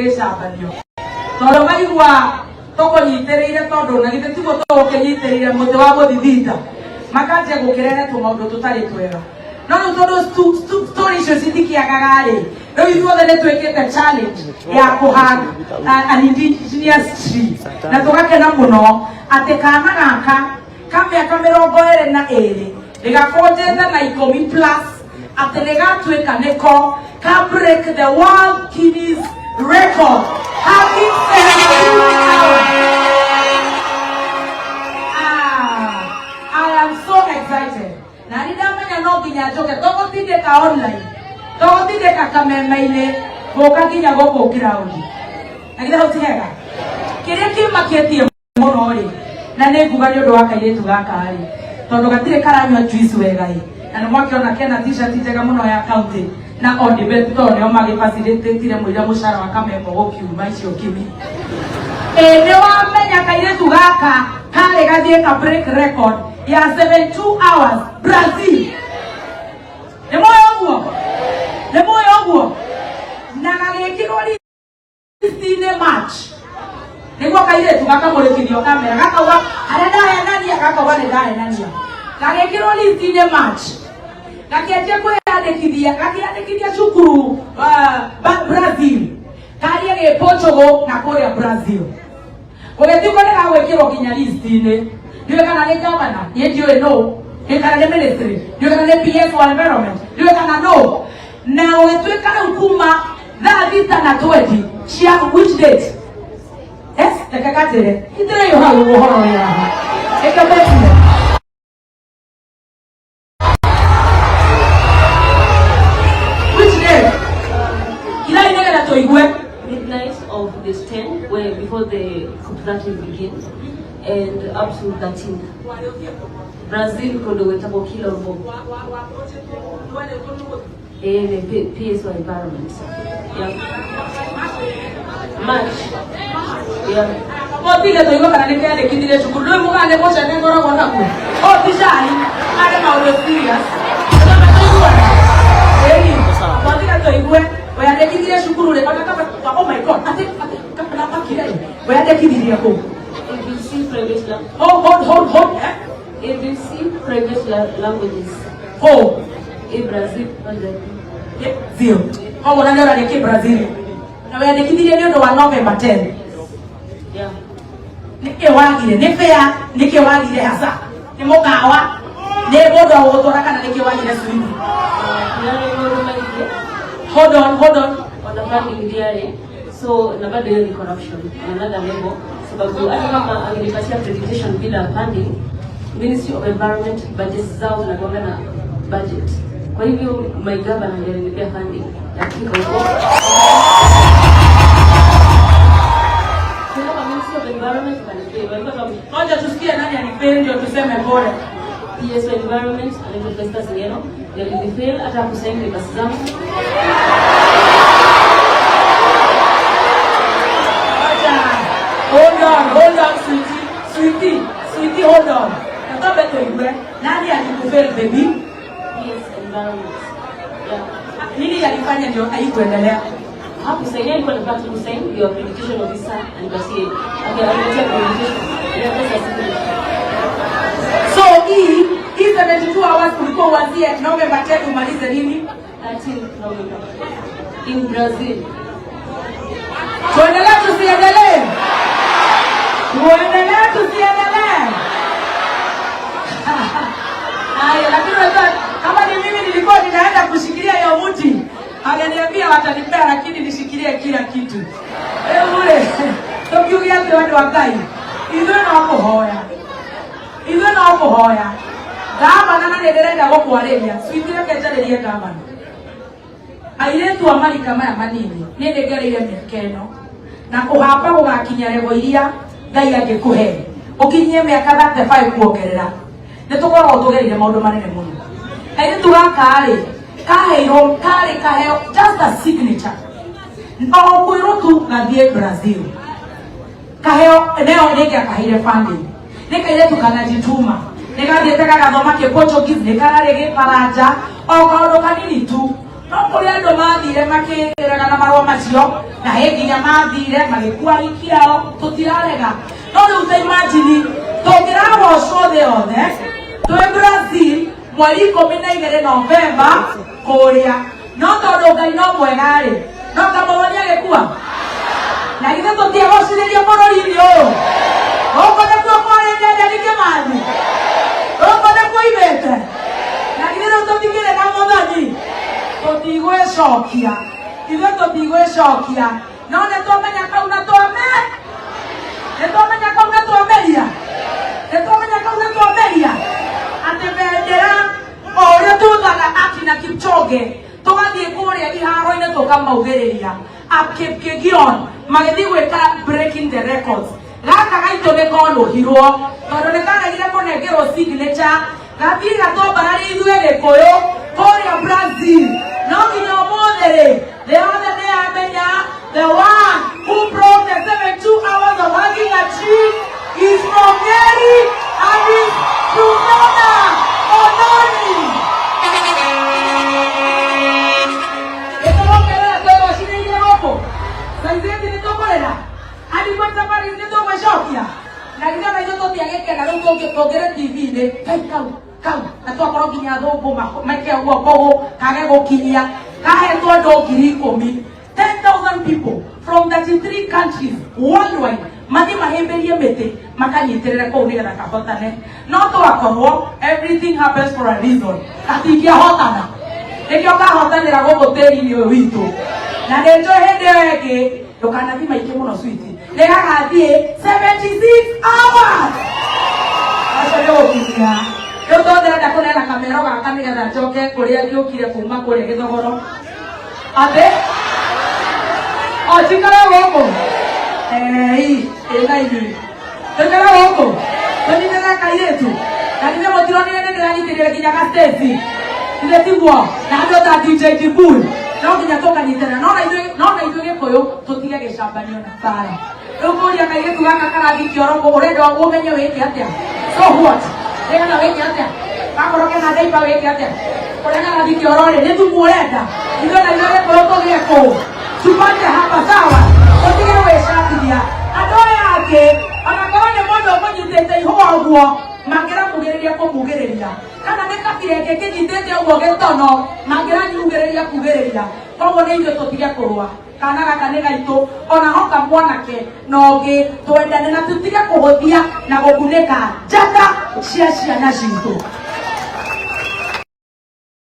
Gecabanio. Tondũ maigua tũkũnyitĩrĩire tondũ na githĩ tiguo tũgũkĩnyitĩrĩire mũtĩ wa gũthithita. Makanjia gũkĩrehe tũmaũndũ tũtarĩ twega. No rĩu tondũ story icio citikiagaga-rĩ, rĩu ithuothe nĩtwĩkĩte challenge ya kũhanga an indigenous tree. Na tũgakena mũno atĩ kana gaka ka mĩaka 22 rĩgakonjete na 10 plus atĩ nĩgatuĩka nĩko ka break the world Guinness record. Having 72 hours. I am so excited. Na nindamenya no nginya njoke tũgũtindĩka online, tũgũtindĩka kameme-inĩ gũka nginya gũkũ ground. Na githĩ hau ti hega? Kĩrĩa kĩmakĩtie mũno-rĩ, na nĩ nguga nĩ ũndũ wa kairĩtu gaka-rĩ, tondũ gatirĩ karanyua juice wega-ĩ, na nĩmwakĩona kena t-shirt njega mũno ya county na Odebet tondũ nĩo magĩfacilitĩtire mũira mũcara wa kamembo gũkiuma icio kimi. Nĩ wamenya kairĩtu gaka karĩ gathiĩ ka break record ya 72 hours Brazil. Nĩ moyo ũguo? Na gagĩkĩrwo listinĩ March. Nĩguo kairĩtu gakamũrĩkithio kamera gakauga harĩa ndahenania gakauga nĩ ndahenania. Gagĩkĩrwo listinĩ March. Gakĩanjia gakĩandĩkithia cukuru Brazil. Karia gĩ Portugal na kũrĩa Brazil. Gũgĩtuĩka nĩ gagwĩkĩrwo nginya listinĩ. Ndiũĩ kana nĩ governor, niĩ ndiũĩ no. Ndiũĩ kana nĩ ministry, ndiũĩ kana nĩ PS for environment, ndiũĩ kana no. Na gũgĩtuĩka rĩu kuma thaa 6:20 cia which date? Yes, reke katĩre. Itĩrĩ yo hau ũhoro ũrĩa haha. Ĩka betire. Midnight of this 10, where before the COP30 begins, and up to 13. Brazil kondo wetabo kilo mbo. The PS for environment. Yeah. March. Yeah. Oh, tiga to iba kana nikaya kidire shukuru. Leo mga ale mocha ngoro ngona ku. Oh, tishani. Ale maulo serious. Tiga to iba waya dekidire shukuru le kama oh my god. Ate kama pakira. Waya dekidire ko. ABC private language. Hold. ABC private languages. Oh. In Brazil. Zio. Oh, wanajua ni Brazil. Na waya dekidire ndio wa November 10. Yeah. Nike wagire hasa. Ni mukawa. Ni bodo wotora kana nike wagire swing. Hold on. On the funding diary. So nabado hiyo ni corruption. Another level. Sababu hata kama angenipatia accreditation bila funding, Ministry of Environment budget zao zinakuwa na budget. Kwa hivyo my governor ndiye alinipea funding ya kufika huko. Environment moja tusikie nani alifeli ndio tuseme bora. PS environment alipesta singeno ndio alifeli hata kusaini basi zangu. Hold on sweetie hold on. Natoka tuiwe nani alikufeli baby? PS environment. Yeah. Nini alifanya ndio haikuendelea? Hapo sasa ilikuwa ni part of saying your accreditation officer and basi akaanza accreditation ya pesa. So hii 72 hours kulikuwa uanzie November 10 umalize nini? 13 November in Brazil. Tuendelee tusiendelee? Haya, lakini kama ni mimi nilikuwa ninaenda kushikilia hiyo mti. Angeniambia watanipea lakini nishikilie kila kitu. Ule tokiugia kwa watu wakai. Izo na wako hoya. Kama nana nederenda wako walelia. Switire kejarelia kama. Ailetu amali kama ya manini. Ndegereire mekeno. Na kuhapa ugakinya level iria Ngai angĩkũhe. Ukinyie miaka 35 kuongerera. Nĩtũkorwo tũgereire maũndũ manene mũno. Ailetu gaka-rĩ kaheo just a signature. No kwĩrwo tu gathie Brazil. Kaheo leo nĩge akaheire funding. Nĩkaire tukanajituma. Nĩgathiĩte gagathoma kĩ Portuguese, nĩkararĩ gĩfaranja, o kaũndũ kanini tu. No kũrĩ andũ mathire makĩgeraga na marũa macio na nginya mathire magikuarikiao tutirarega no riu ta imagine tungiragocwo thĩ yothe twĩ Brazil mweri 12 Novemba kuria no tondu Ngai no mwega-rĩ no kamũhoni agĩkua na githĩ tũtiagocithĩria bũrũri-inĩ ũyũ gũkũ nĩkuo kwarĩte Dedan Kimathi gũkũ nĩkuo imĩte na githĩ rĩu tũtigĩrĩ na Mũthoni tũtigwĩcokia ithuĩ tũtigwĩcokia no nĩtwamenya kau na twameria atĩ bendera o ũrĩa tuthaga akina Kipchoge tũgathiĩ kũrĩa iharo-inĩ tũkamaugĩrĩria Kipkegon magĩthiĩ gwĩka breaking the records gaka gaitũ nĩkonũhirwo tondũ nĩkaregire kũnengerwo signature gathiĩ gatombarari ithuĩ Gĩkũyũ kũrĩa Brazil no nginya ũmũthĩ-rĩ thĩ yothe nĩyamenya the one who broke the 72 hours of hugging a tree is from Nyeri and is Sunana Odoni. Ĩtũrongerera twĩgocithĩrie gũkũ saithĩti nĩtũkũrĩra andi kwa safari nĩtũgwĩcokia na githĩ na ithuĩ tũtiagĩkena rĩu tũngĩrĩ TV-inĩ kau na twakorwo nginya thũngũ maike ũguo kũgũ kage gũkinyia kahetwo andũ 10,000 10,000 people from 33 countries worldwide mathi mahĩmbĩrie mĩtĩ makanyitĩrĩre kũu nĩgetha kahotane no twakorwo everything happens for a reason gatingĩahotana nĩkĩo kahotanĩra gũkũ tĩri-inĩ ũyũ witũ na nĩnjũĩ hĩndĩ ĩyo ĩngĩ ndũkanathi maingĩ mũno switi nĩgagathiĩ 76 hours acio nĩgũkinyia rĩu tondĩrenda kũneana kamero gaka nĩgetha njoke kũrĩa gĩũkire kuma kũrĩa Gĩthogoro atĩ njikare gũkũ ĩna ithuĩ njikare gũkũ tũnyitĩrĩre kairĩtu na githĩ mũtironire nĩndĩranyitĩrĩre nginya gacĩci githĩ tiguo na andũ ta DJ Kibul no nginya tũkanyitĩrĩra no na ithuĩ Gĩkũyũ tũtige gĩcambanio na bara rĩu kũria kairĩtu gaka karathi kĩoro ũrenda ũmenye wĩke atĩa so what nĩgetha wĩke atĩa gakorwo kena ndeiba wĩke atĩa ũrĩa karathi kĩoro-rĩ nĩ thumu ũrenda ithuĩ na ithuĩ Gĩkũyũ tũgĩe kũu tupate hapa sawa tũtige gwĩcambithia andũ aya angĩ onakorwo nĩ mũndũ ũkũnyitĩte ihũa ũguo mangĩramugĩrĩria kũmugĩrĩria kana nĩ kabirenge kĩnyitĩte ũguo gĩtono mangĩranyugĩrĩria kugĩrĩria koguo nĩ ithuĩ tũtige kũrũa kana gaka nĩ gaitũ ona hoka mwanake na ũngĩ twendane na tũtige kũhũthia na gũkunĩka njata cia ciana citũ.